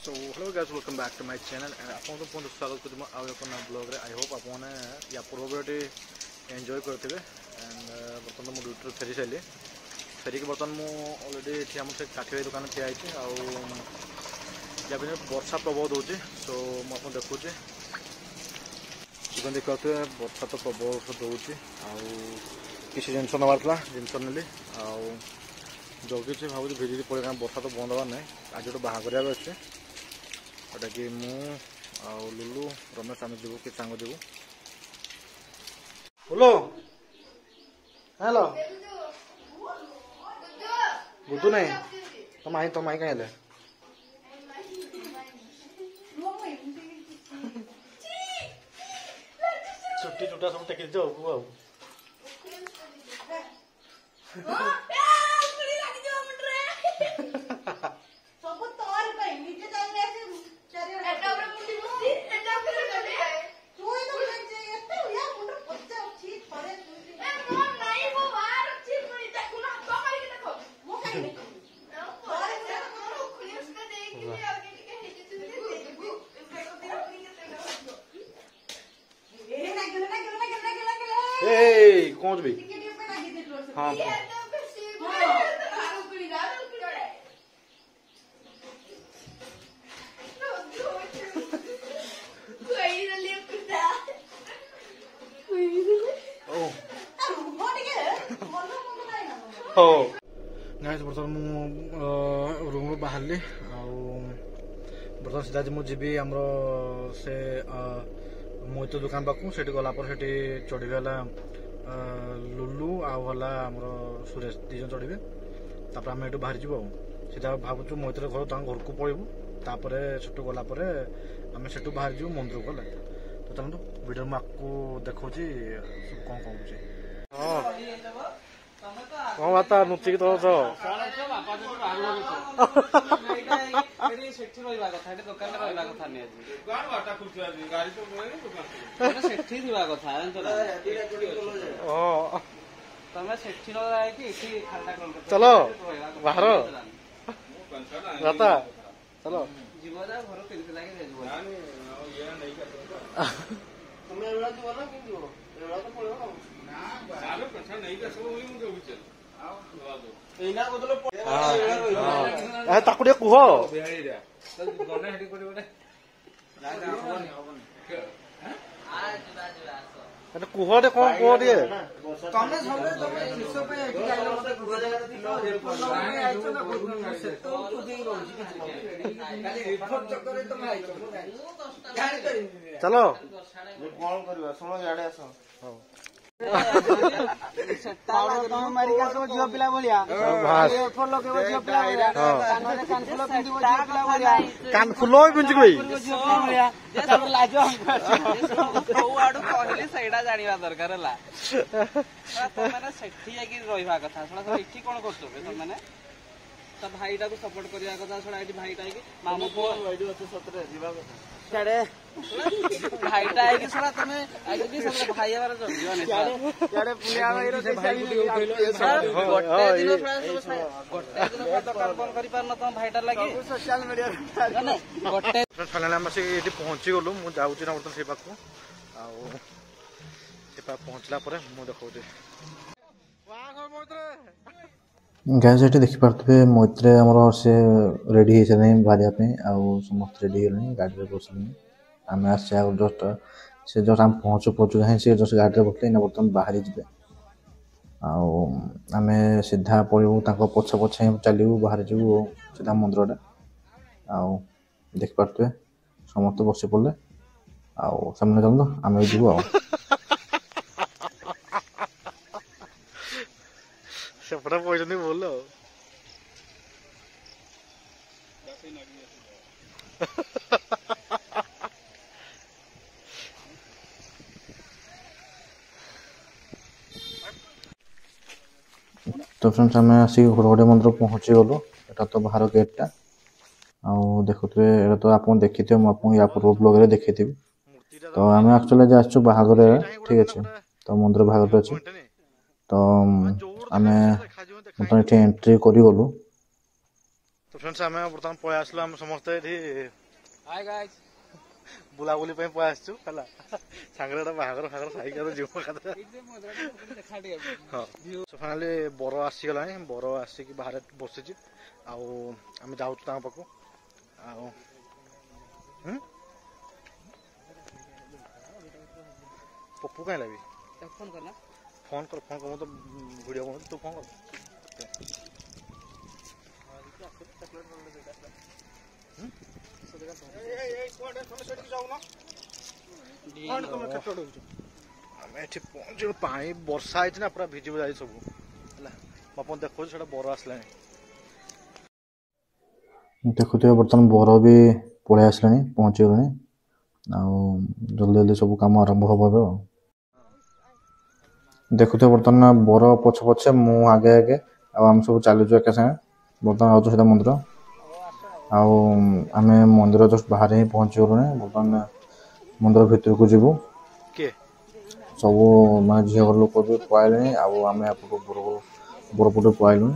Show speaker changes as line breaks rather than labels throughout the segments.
So hello guys, welcome back to my channel and आपको तो बहुत स्वागत करते हैं आज अपना ब्लॉग रे। आई होप आपने या पूर्वटी एंजॉय करते एंड बर्तमान मु ड्यूटी फेरी सारे फेरिक बर्तमान मु ऑलरेडी ये आम से काठी दुकान ठिया या वर्षा प्रबल होची। सो मुझे देखुचे दुकान देखते वर्षा तो प्रबल दूसरी किसी जिन नवार जिनस नेली जल्दी भावी भिजी पड़े कारण वर्षा तो बंद हबार ना। आज गोटे बाहागर अच्छे जोटा कि लुलु रमेश आम जीव कि सांग जीव बोलो हेलो बुद्धू नहीं तो माई कहीं छुट्टी चुटा सब टेक जाओ कौन भी हाँ बर्तमान रूम बाहर बर्तमान सीधा मुझे आमर से मोहित दुकान पाक से गलापर से चढ़ीगला लुलु आला आमर सुरेश दीज चढ़े तापर आम ये बाहर जीव सीधा भावुँ मोहितर घर घर को पलू तापर से गलापर आम से बाहर जीव मंदिर गले। तो चलते वीडियो मुझे देखा सब कौन कौन कौन बात नुचिक तो चलो बाहर राता चलो ताकू टे कुह कुह टे कौन कुह टे चलो कौन कर शुण इे आस कानफुल
जाना दरकार रहा कथा कौन कर तो भाईटा को सपोर्ट करने कथा छड़ा भाईटा मामू पुओ भाईटा है छड़ा तुम भाई दुकान भाईटा लगे सोशल मीडिया
पहुंची गलु मुझे ना बर्तमान से पाक पहुंचला देखा
गाइस ये देखिपे मैत्रे आमर से रेडी हो सारे बाहर समस्त रेडी हो गाड़ी में बसले आम आस जस्ट से जस्ट आम पहुँचू कहीं से जस्ट गाड़ी में बसले बर्तमान बाहरी जी आम सीधा पड़ू पछ पछ चलू बाहर जीवु सीधा मंदिर देखिपे समस्त बस पड़े आने चलते आम जीवु
सेपटा पैसा बोल
तो फ्रेंड्स आम आसिक हरगड़े मंदिर पहुँची गलु एटा तो बाहर गेटा देखुए ये तो आप देखी थे मुझे या पूर्व ब्लॉग रे देखी थी। तो आम एक्चुअली आसचु बाहागर ठीक अच्छे तो मंदिर बाहागर अच्छे तो आम एंट्री कर गलु
तो फ्रेंड्स आम बर्तमान पलि आसलु आम समस्ते
हाय गाइस
बुलाबुली पलि आसचु है सांगे गोटे बाहागर फागर साइक जीव हाँ सो फाइनाली बर आसीगला बर आसिक बाहर बसी आम जाऊँ पाक पप्पू कहीं लगे
फोन करना
फोन कर तो वीडियो बना तू फोन कर पहुँच पानी वर्षा है पूरा भिजी जाए सब बापन देखो से बर आसला
देखुए बर्तमान बर भी पलि आसला पहुँची गला जल्दी जल्दी सब कम आरंभ हम देखुए बर्तमान बर पछ पछे मु आगे आगे आम सब चलुचु एके सागे बर्तमान आउँ सीधा मंदिर आम मंदिर जस्ट बाहर ही पहुँची गलुँ बर्तमान मंदिर भितर को जीवु सब मैं झील घर लोक भी पलि आम बरपटे पलु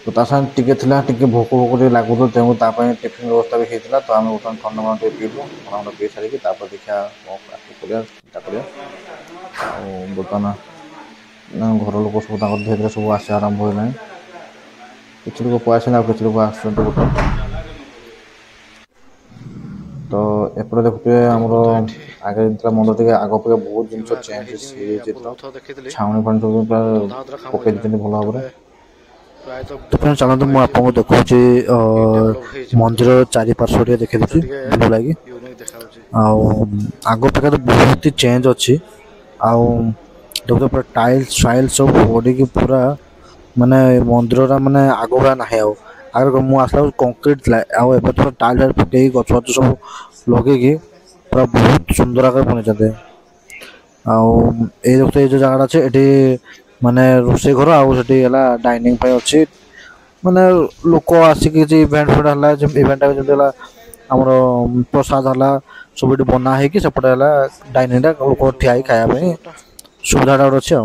तो टे भोक भोक लगुत तेणु टिफिन व्यवस्था भी होता तो आम बर्तमान ठंडा माना पीलु ठंडा पी सारिक देखा बर्तमान घर लोक सब धीरे धीरे सब आस आरंभ होगा कि लोग पलि कि लोग आस तो एपटे देखुए आमर आगे मंदिर टे आग पे बहुत जिन चेंज छाउनी पानी सब पकई देते भल भाव में चलते मुझे आपको देखा मंदिर चारि पार्श्व देखी भल लगे आग पे तो बहुत ही चेंज अच्छी देखते पूरा टाइल्स फाइल्स सब पड़ी पूरा माने मंदिर माने आग भाया ना आगे मुझे कंक्रीट था तो टाइल फाइल पकई गच गच सब लगे पूरा बहुत सुंदर आगे बनी देखते ये जो जगह अच्छे ये माने रोसे घर आला डाइनिंग अच्छी माने लोक आसिक इवेंट फेट इवेंट आमर प्रसाद है सब ये बना है सेपटे डाइनिंग लोक ठिया खायापी सुविधा गोटे अच्छे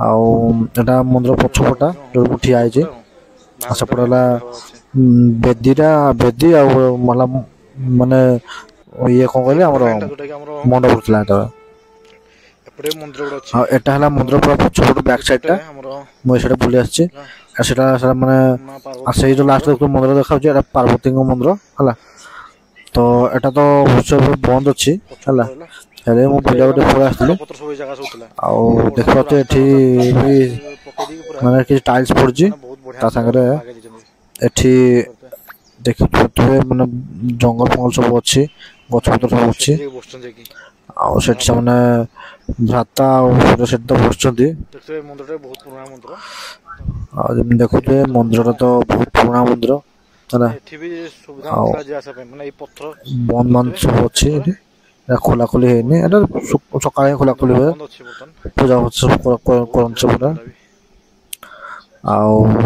आटा मंदिर पछपटा जो ठिया सेपटे बेदीटा बेदी माने ये कौन कहले मंडप था हाँ यहाँ मंदिर पूरा पछपट बैक साइड मुझे बुले आसा माने जो लास्ट मंदिर देखा पार्वती मंदिर है तो यहाँ तो उत्सव बंद अच्छी है बुला गोटे पलि आसती देखिए माने कि टाइल्स पड़ी सागर एठी देखिए माने जंगल फंगल सब अच्छी गछपतर सब अच्छी से भ्राता तो बस देखुए मंदिर तो बहुत पुराना मंदिर बंद बंद सब अच्छी खोला खोली है सका खोला खोली हुए पूजा सब आम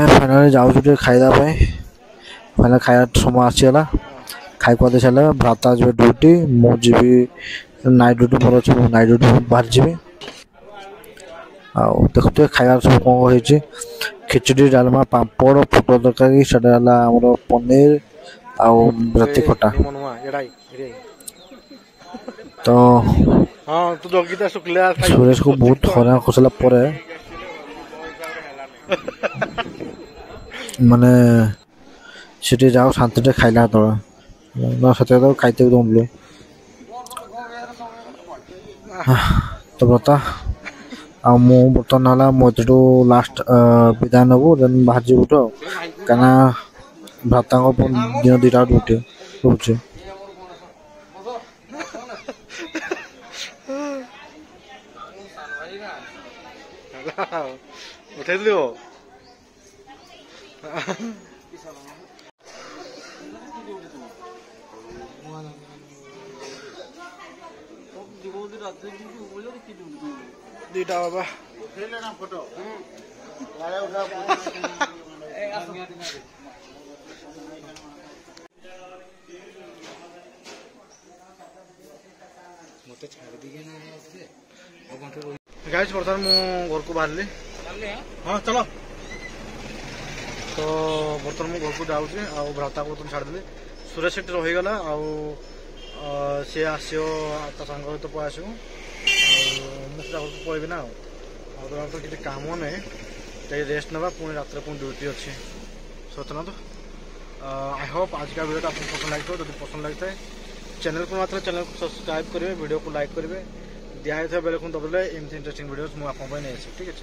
फाइनाली जाऊँ खाइदा फाइनाल खाया समय आसीगला खाई खुआ दे सारे भ्राता जी ड्यूटी मुझे नाइट ड्यूटी मोर अच्छे नाइट ड्यूटी बाहर जी देखते खाया सब कौन हो खिचड़ी डालमा पापड़ फुटो तरकारी से पनीर आती खटा तो सुरेश को बहुत हरा खोसला माने सीटे जाओ शांति खाइला ना तो खाइते भी दौड़लु तो बता बर्तमान मत लास्ट विदाय नबू देन बाहर जीव तो कहीं भ्राता दिन दुटा ड्यूटी रोचे
उठे दियो दीटा बाबा गाइस बर्तमान मु घर को बाहर हाँ चलो तो बर्तमान मुझे घर को जाऊँगी भ्राता को बर्तमान छाड़देली सुरेश सेठी रहीगला सी आसो सांग सहित पलि आसो मुझे घर को पलैबी ना तो किसी कम ना रेस्ट ना पुणी रात पुणी ड्यूटी अच्छी सतना तो आई होप आज का वीडियो आपको पसंद लगे जब पसंद लगता है चैनल को मात्र चैनल को सब्सक्राइब करेंगे वीडियो को लाइक करेंगे दिखाई बेल को दबाइले एमती इंटरेस्टिंग वीडियोस मुझे नहीं आस ठीक है।